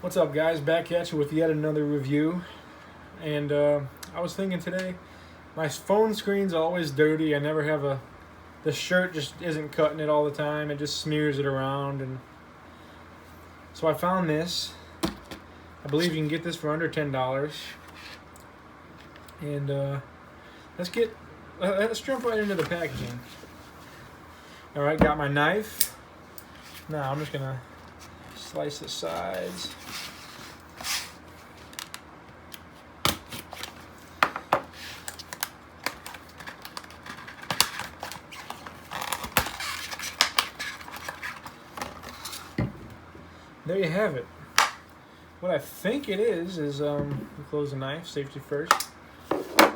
What's up, guys? Back at you with yet another review. And I was thinking today, my phone screen's always dirty. I never have the shirt just isn't cutting it all the time. It just smears it around. And so I found this. I believe you can get this for under $10. And let's jump right into the packaging. All right, got my knife. Now I'm just gonna slice the sides. There you have it. What I think it is you close the knife, safety first. I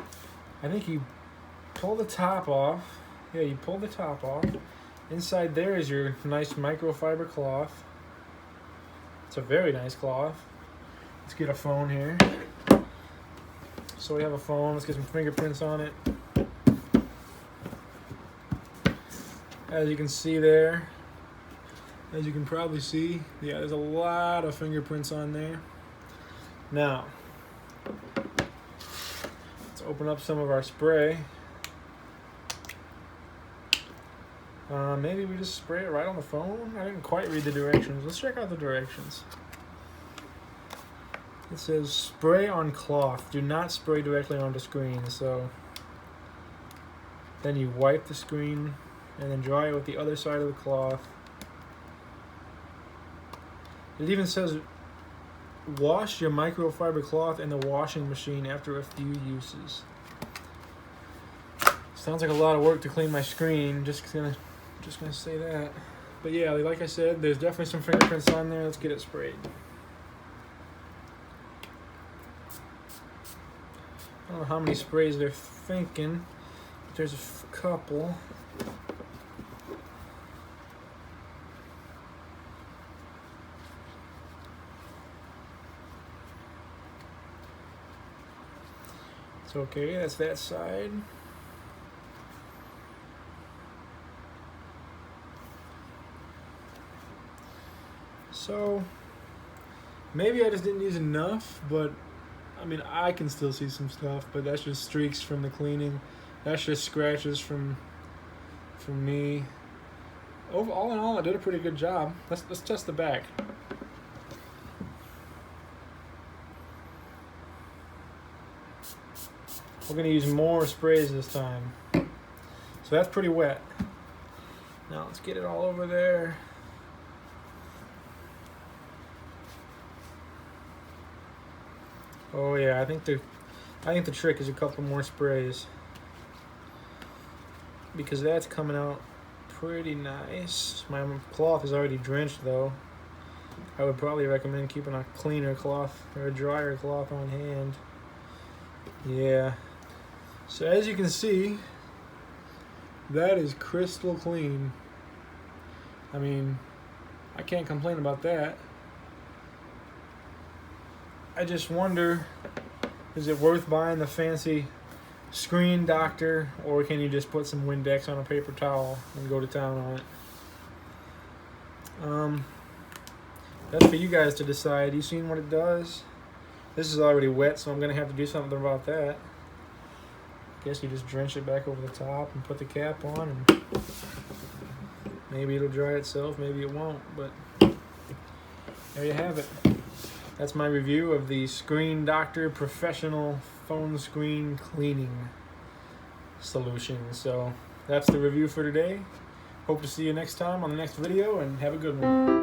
think you pull the top off. Yeah, you pull the top off. Inside there is your nice microfiber cloth. It's a very nice cloth. Let's get a phone here. So we have a phone. Let's get some fingerprints on it. As you can see there, as you can probably see, yeah, there's a lot of fingerprints on there. Now, let's open up some of our spray. Maybe we just spray it right on the phone? I didn't quite read the directions. Let's check out the directions. It says spray on cloth. Do not spray directly onto screen. So then you wipe the screen and then dry it with the other side of the cloth. It even says wash your microfiber cloth in the washing machine after a few uses. Sounds like a lot of work to clean my screen. Just gonna say that. But yeah, like I said, there's definitely some fingerprints on there. Let's get it sprayed. I don't know how many sprays they're thinking, but there's a couple. It's okay, that's that side. So, maybe I just didn't use enough, but I mean, I can still see some stuff, but that's just streaks from the cleaning. That's just scratches from me. All in all, I did a pretty good job. Let's test the back. We're gonna use more sprays this time. So that's pretty wet. Now let's get it all over there. Oh yeah, I think the trick is a couple more sprays, because that's coming out pretty nice. My cloth is already drenched though. I would probably recommend keeping a cleaner cloth or a drier cloth on hand. Yeah. So as you can see, that is crystal clean. I mean, I can't complain about that. I just wonder, is it worth buying the fancy Screen Doctor, or can you just put some Windex on a paper towel and go to town on it? That's for you guys to decide. You seen what it does? This is already wet, so I'm gonna have to do something about that. I guess you just drench it back over the top and put the cap on, and maybe it'll dry itself, maybe it won't, but there you have it. That's my review of the Screen Doctor Professional Phone Screen Cleaning Solution. So that's the review for today. Hope to see you next time on the next video, and have a good one.